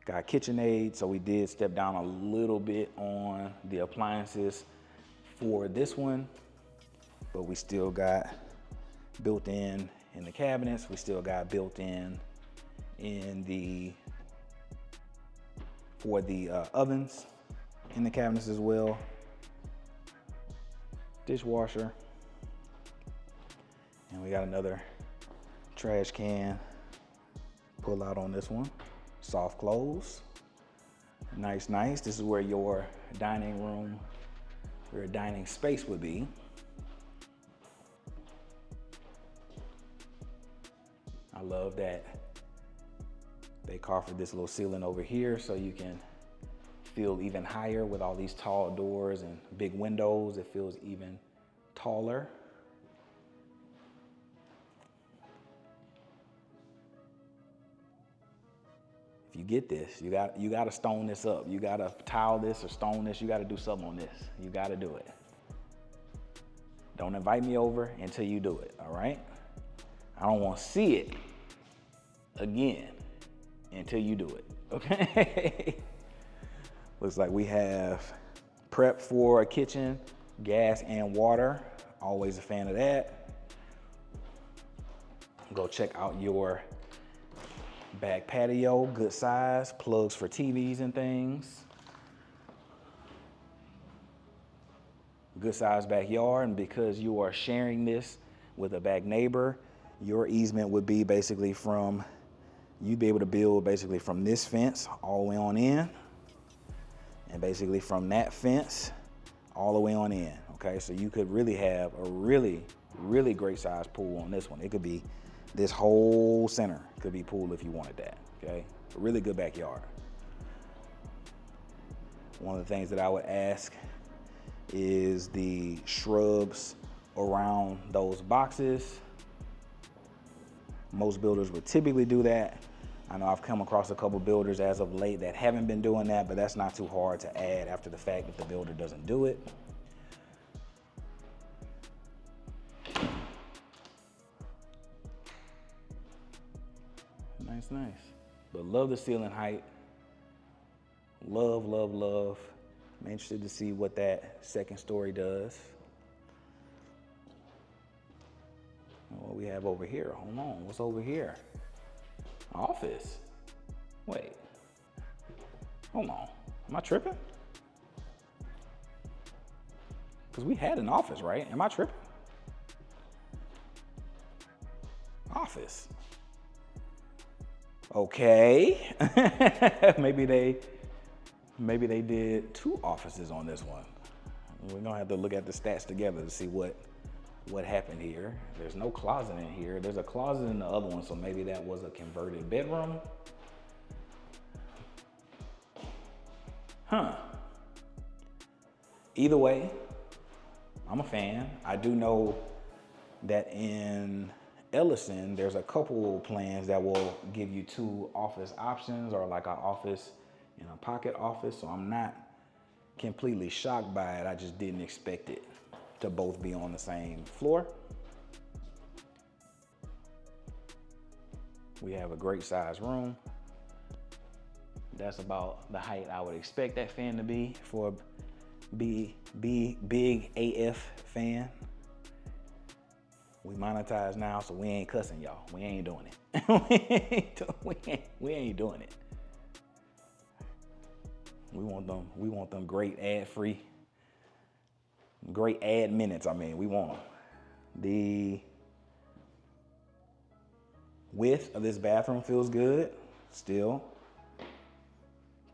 Got KitchenAid, so we did step down a little bit on the appliances for this one, but we still got built-in in the cabinets. We still got built-in for the ovens in the cabinets as well. Dishwasher. And we got another trash can pull out on this one. Soft close. Nice, nice. This is where your dining room, where your dining space would be. I love that they carved this little ceiling over here so you can feel even higher with all these tall doors and big windows. It feels even taller. If you get this, you got to stone this up. You got to tile this or stone this. You got to do something on this. You got to do it. Don't invite me over until you do it, all right? I don't want to see it again until you do it, okay? Looks like we have prep for a kitchen, gas and water. Always a fan of that. Go check out your back patio, good size, plugs for TVs and things. Good size backyard, and because you are sharing this with a back neighbor, your easement would be basically you'd be able to build basically from this fence all the way on in, and basically from that fence all the way on in, okay? So you could really have a really, really great size pool on this one. It could be this whole center could be pool if you wanted that, okay? A really good backyard. One of the things that I would ask is the shrubs around those boxes. Most builders would typically do that. I know I've come across a couple builders as of late that haven't been doing that, but that's not too hard to add after the fact if the builder doesn't do it. Nice, nice. But love the ceiling height. Love, love, love. I'm interested to see what that second story does. What we have over here? Hold on, what's over here? Office. Wait, hold on, am I tripping? Because we had an office, right? Am I tripping? Office. Okay. maybe they did 2 offices on this one. We're gonna have to look at the stats together to see what happened here. There's no closet in here. There's a closet in the other one, so maybe that was a converted bedroom. Huh. Either way, I'm a fan. I do know that in Ellison, there's a couple plans that will give you 2 office options, or like an office and a pocket office. So I'm not completely shocked by it. I just didn't expect it to both be on the same floor. We have a great size room. That's about the height I would expect that fan to be for a big AF fan. We monetize now, so we ain't cussing y'all. We ain't doing it. we ain't doing it. We want them great ad-free, great ad minutes. I mean, we want them. The width of this bathroom feels good. Still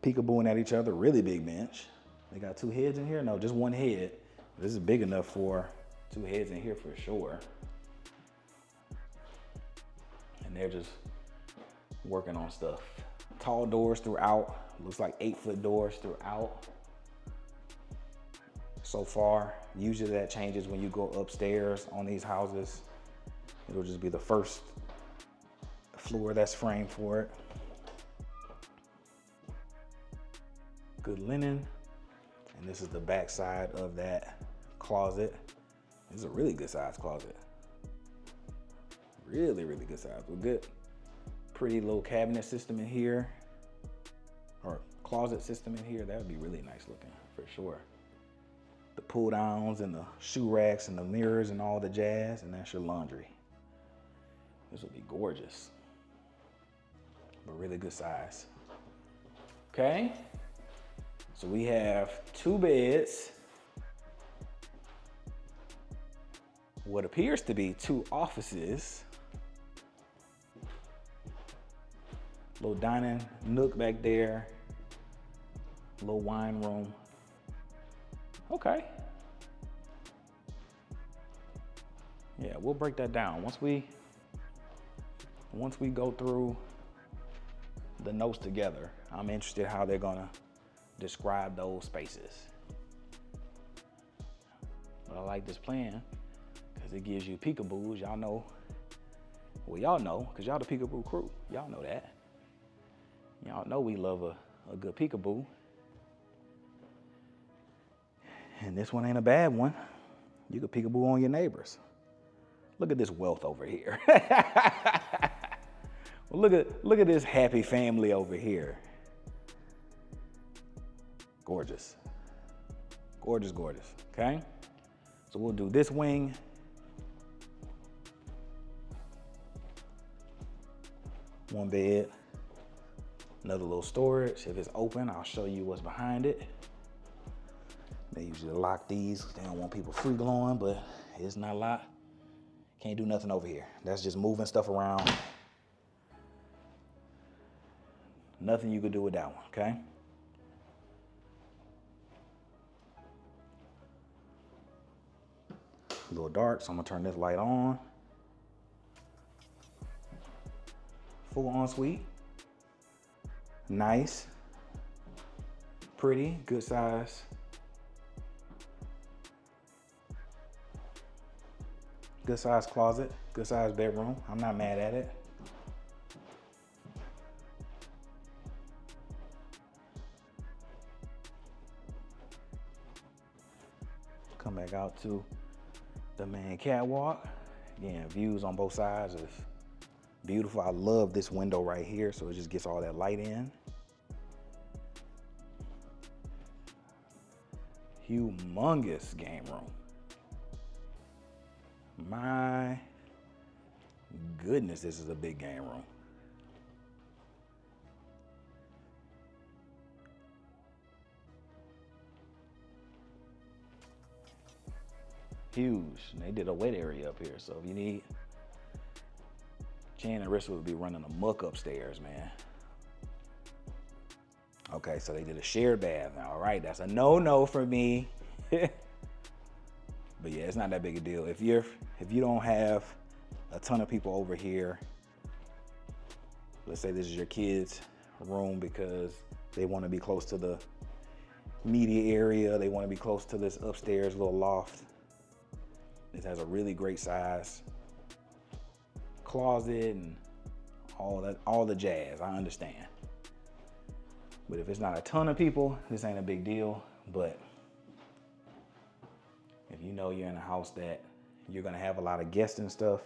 peekabooing at each other. Really big bench. They got 2 heads in here? No, just 1 head. This is big enough for 2 heads in here for sure. And they're just working on stuff. Tall doors throughout. Looks like 8-foot doors throughout. So far, usually that changes when you go upstairs on these houses. It'll just be the first floor that's framed for it. Good linen. And this is the back side of that closet. This is a really good size closet. Really, really good size. With good, pretty little cabinet system in here, or closet system in here. That would be really nice looking for sure. The pull downs and the shoe racks and the mirrors and all the jazz, and that's your laundry. This would be gorgeous, but really good size. Okay. So we have 2 beds, what appears to be 2 offices, little dining nook back there, little wine room. Okay. Yeah, we'll break that down. Once we go through the notes together, I'm interested how they're gonna describe those spaces. But I like this plan because it gives you peekaboos. Y'all know, well, y'all know, because y'all the peekaboo crew. Y'all know that. Y'all know we love a good peekaboo. And this one ain't a bad one. You can peekaboo on your neighbors. Look at this wealth over here. Well, look at this happy family over here. Gorgeous. Gorgeous, gorgeous, okay? So we'll do this wing. One bed, another little storage. If it's open, I'll show you what's behind it. They usually lock these. They don't want people free blowing, but it's not locked. Can't do nothing over here. That's just moving stuff around. Nothing you could do with that one, okay? A little dark, so I'm gonna turn this light on. Full ensuite. Nice. Pretty, good size. Good size closet, good size bedroom. I'm not mad at it. Come back out to the main catwalk. Again, views on both sides is beautiful. I love this window right here, so it just gets all that light in. Humongous game room. My Goodness, this is a big game room. Huge. And they did a wet area up here, so if you need, Jan and Rissa would be running amok upstairs, man. Okay, so they did a shared bath. All right, that's a no-no for me. But yeah, it's not that big a deal. If you don't have a ton of people over here, let's say this is your kids' room because they want to be close to the media area, they want to be close to this upstairs little loft. This has a really great size closet and all the jazz. I understand. But if it's not a ton of people, this ain't a big deal. But if you know you're in a house that you're gonna have a lot of guests and stuff,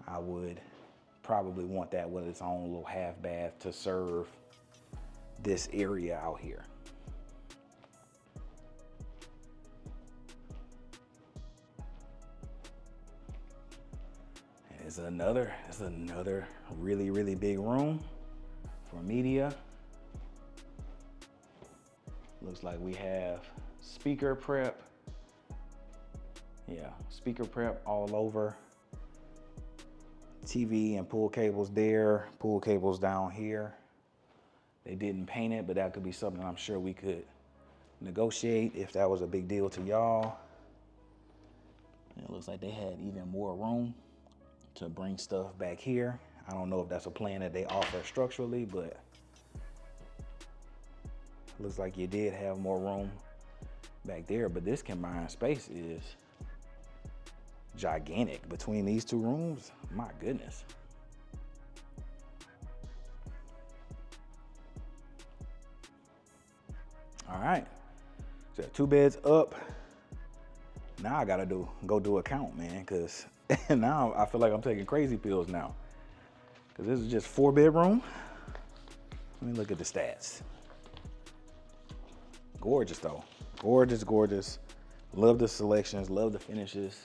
I would probably want that with its own little half bath to serve this area out here. And it's another really, really big room for media. Looks like we have speaker prep. Yeah, speaker prep all over. TV and pool cables there, pool cables down here. They didn't paint it, but that could be something I'm sure we could negotiate if that was a big deal to y'all. It looks like they had even more room to bring stuff back here. I don't know if that's a plan that they offer structurally, but looks like you did have more room back there. But this combined space is gigantic between these two rooms. My goodness. All right, so 2 beds up. Now I gotta go do a count, man, cause now I feel like I'm taking crazy pills now. Cause this is just 4 bedroom. Let me look at the stats. Gorgeous though, gorgeous, gorgeous. Love the selections, love the finishes.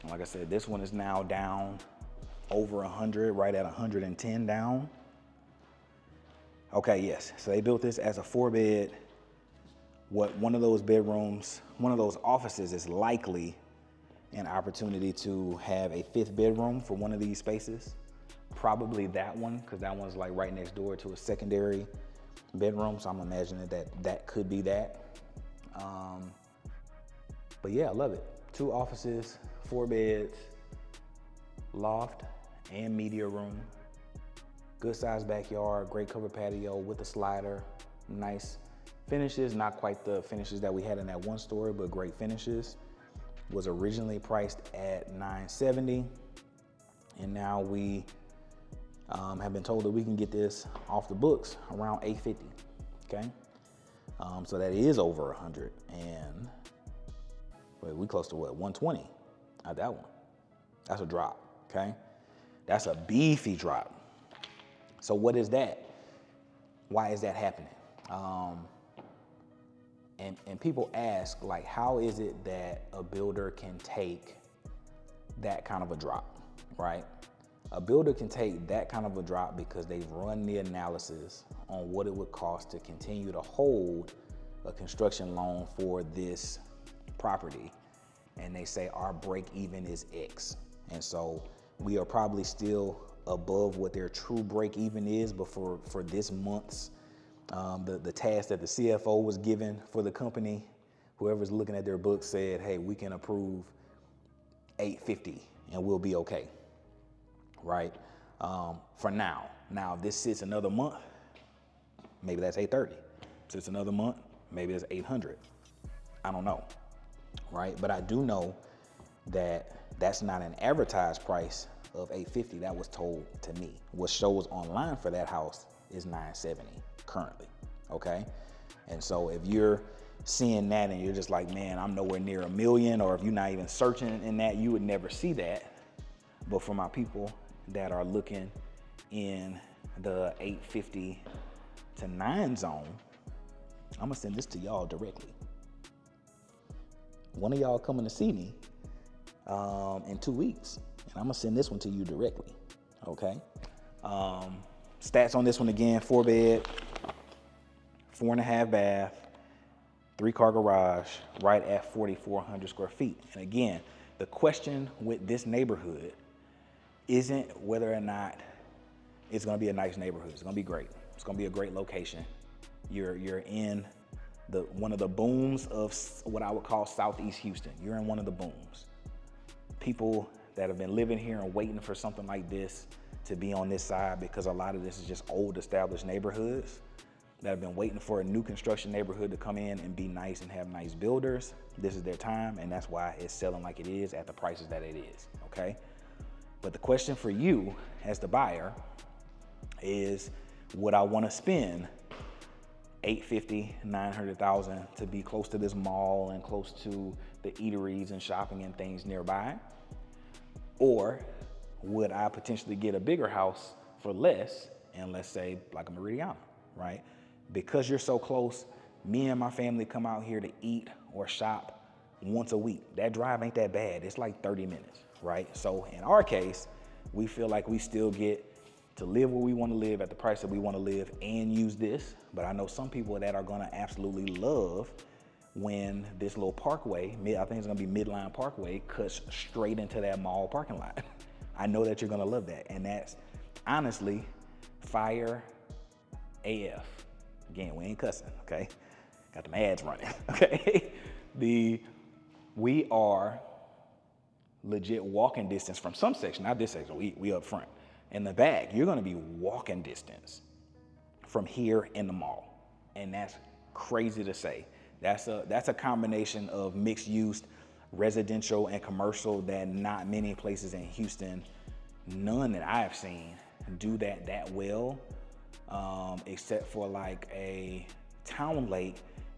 Like I said, this one is now down over 100, right at 110 down. Okay, yes, so they built this as a 4 bed. One of those bedrooms, one of those offices is likely an opportunity to have a 5th bedroom for one of these spaces. Probably that one, because that one's like right next door to a secondary bedroom. So I'm imagining that could be that. But yeah, I love it. 2 offices, 4 beds, loft and media room. Good sized backyard, great covered patio with a slider, nice finishes, not quite the finishes that we had in that one story, but great finishes. Was originally priced at $970, and now we have been told that we can get this off the books around $850. Okay, so that is over 100, and wait, we close to what, 120 at that one. That's a drop. Okay, that's a beefy drop. So what is that? Why is that happening? And people ask, like, how is it that a builder can take that kind of a drop, right? A builder can take that kind of a drop because they've run the analysis on what it would cost to continue to hold a construction loan for this property. And they say our break even is X. And so we are probably still above what their true break even is, but for this month's the task that the CFO was given for the company, whoever's looking at their books said, hey, we can approve $850 and we'll be okay, right? For now. Now, if this sits another month, maybe that's $830. Sits another month, maybe it's $800. I don't know, right? But I do know that that's not an advertised price of $850 that was told to me. What shows online for that house is $970 currently, okay? And so if you're seeing that and you're just like, man, I'm nowhere near $1 million, or if you're not even searching in that, you would never see that. But for my people that are looking in the 850 to 9 zone, I'm gonna send this to y'all directly. One of y'all coming to see me in 2 weeks, And I'm gonna send this one to you directly, okay? Stats on this one again: 4-bed, 4.5 bath, 3-car garage, right at 4,400 square feet. And again, the question with this neighborhood isn't whether or not it's gonna be a nice neighborhood. It's gonna be great. It's gonna be a great location. You're in one of the booms of what I would call Southeast Houston. You're in one of the booms. People that have been living here and waiting for something like this to be on this side, because a lot of this is just old established neighborhoods that have been waiting for a new construction neighborhood to come in and be nice and have nice builders. This is their time, and that's why it's selling like it is at the prices that it is, okay? But the question for you as the buyer is, would I want to spend $850,000, $900,000 to be close to this mall and close to the eateries and shopping and things nearby? Or would I potentially get a bigger house for less and, let's say, like a Meridiana, right? Because you're so close, me and my family come out here to eat or shop once a week. That drive ain't that bad. It's like 30 minutes, right? So in our case, we feel like we still get to live where we want to live at the price that we want to live and use this. But I know some people that are gonna absolutely love when this little parkway, I think it's gonna be Midline Parkway, cuts straight into that mall parking lot. I know that you're gonna love that. And that's honestly fire AF. Again, we ain't cussing, okay? Got them ads running, okay? We are legit walking distance from some section, not this section, we up front. In the back, you're gonna be walking distance from here in the mall. And that's crazy to say. That's a combination of mixed use, residential and commercial that not many places in Houston, none that I've seen, do that well, except for like a Town Lake,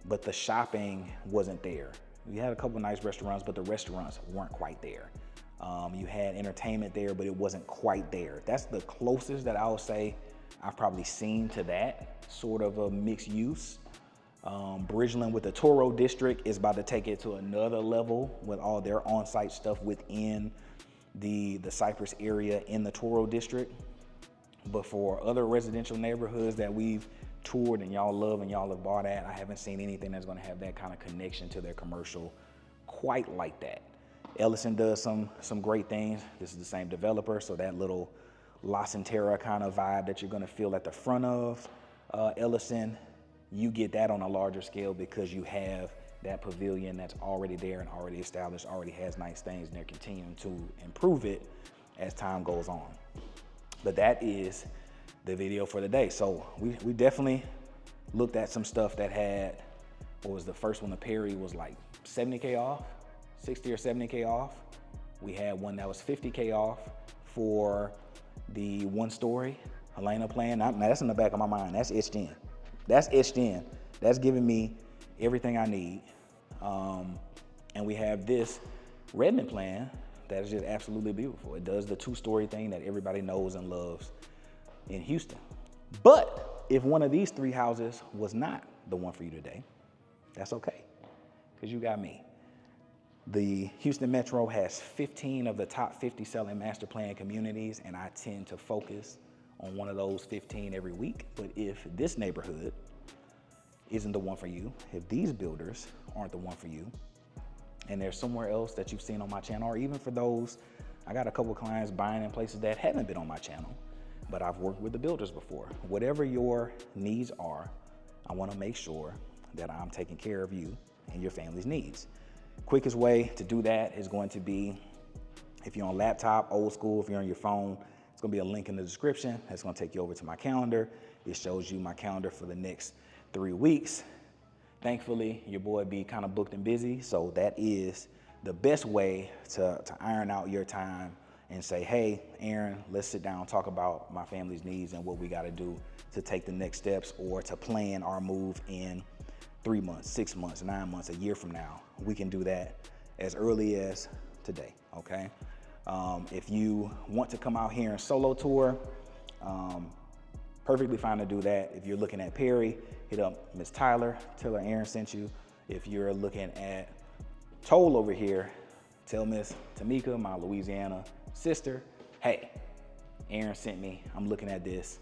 but the shopping wasn't there. We had a couple nice restaurants, but the restaurants weren't quite there. You had entertainment there, but it wasn't quite there. That's the closest that I would say I've probably seen to that sort of a mixed use. Bridgeland with the Toro district is about to take it to another level with all their on-site stuff within the Cypress area in the Toro district. But for other residential neighborhoods that we've toured and y'all love and y'all have bought at, I haven't seen anything that's gonna have that kind of connection to their commercial quite like that. Ellison does some great things. This is the same developer, so that little La Centera kind of vibe that you're gonna feel at the front of Ellison, you get that on a larger scale because you have that pavilion that's already there and already established, already has nice things, and they're continuing to improve it as time goes on. But that is the video for the day. So we definitely looked at some stuff that had, what was the first one, the Perry was like 70K off, 60 or 70K off. We had one that was 50K off for the 1-story Helena plan. Now that's in the back of my mind, that's etched in. That's etched in. That's giving me everything I need. And we have this Redmond plan that is just absolutely beautiful. It does the 2-story thing that everybody knows and loves in Houston. But if one of these 3 houses was not the one for you today, that's okay, because you got me. The Houston Metro has 15 of the top 50 selling master plan communities, and I tend to focus on one of those 15 every week. But if this neighborhood isn't the one for you, if these builders aren't the one for you, and there's somewhere else that you've seen on my channel, or even for those, I got a couple of clients buying in places that haven't been on my channel, but I've worked with the builders before. Whatever your needs are, I wanna make sure that I'm taking care of you and your family's needs. Quickest way to do that is going to be, if you're on laptop, old school, if you're on your phone, it's gonna be a link in the description. That's gonna take you over to my calendar. It shows you my calendar for the next 3 weeks. Thankfully, your boy be kind of booked and busy, so that is the best way to iron out your time and say, hey, Aaron, let's sit down and talk about my family's needs and what we gotta do to take the next steps or to plan our move in 3 months, 6 months, 9 months, a year from now. We can do that as early as today, okay? If you want to come out here and solo tour, perfectly fine to do that. If you're looking at Perry, hit up Miss Tyler, tell her Aaron sent you. If you're looking at Toll over here, tell Miss Tamika, my Louisiana sister, hey, Aaron sent me, I'm looking at this.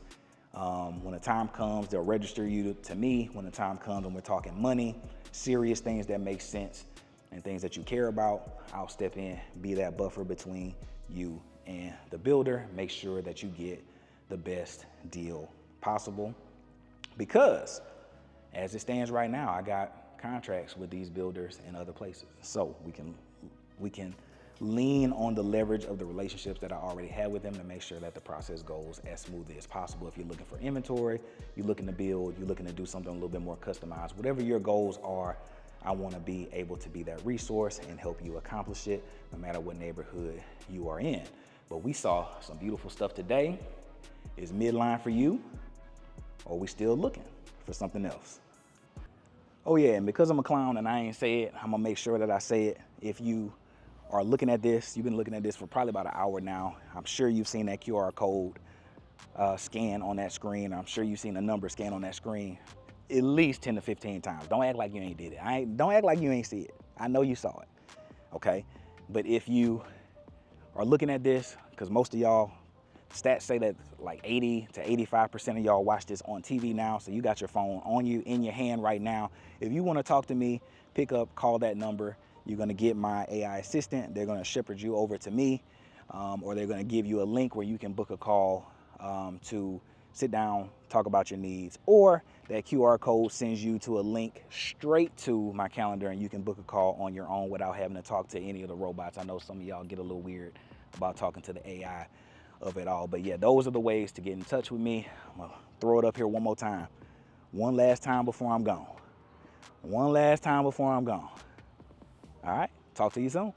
When the time comes, they'll register you to me. When the time comes and we're talking money, serious things that make sense and things that you care about, I'll step in, be that buffer between you and the builder, make sure that you get the best deal possible. Because as it stands right now, I got contracts with these builders in other places. So we can lean on the leverage of the relationships that I already have with them to make sure that the process goes as smoothly as possible. If you're looking for inventory, you're looking to build, you're looking to do something a little bit more customized, whatever your goals are, I want to be able to be that resource and help you accomplish it no matter what neighborhood you are in. But we saw some beautiful stuff today. Is midline for you, or are we still looking for something else? Oh yeah, and because I'm a clown and I ain't say it, I'm gonna make sure that I say it. If you are looking at this, you've been looking at this for probably about an hour now. I'm sure you've seen that QR code scan on that screen. I'm sure you've seen the number scan on that screen at least 10 to 15 times. Don't act like you ain't did it. Don't act like you ain't see it. I know you saw it, okay? But if you are looking at this, because most of y'all, stats say that like 80 to 85% of y'all watch this on TV now, so you got your phone on you, in your hand right now. If you wanna talk to me, pick up, call that number. You're gonna get my AI assistant. They're gonna shepherd you over to me, or they're gonna give you a link where you can book a call to sit down, talk about your needs, or that QR code sends you to a link straight to my calendar and you can book a call on your own without having to talk to any of the robots. I know some of y'all get a little weird about talking to the AI of it all, but yeah, those are the ways to get in touch with me. I'm gonna throw it up here one more time. One last time before I'm gone. One last time before I'm gone. All right, talk to you soon.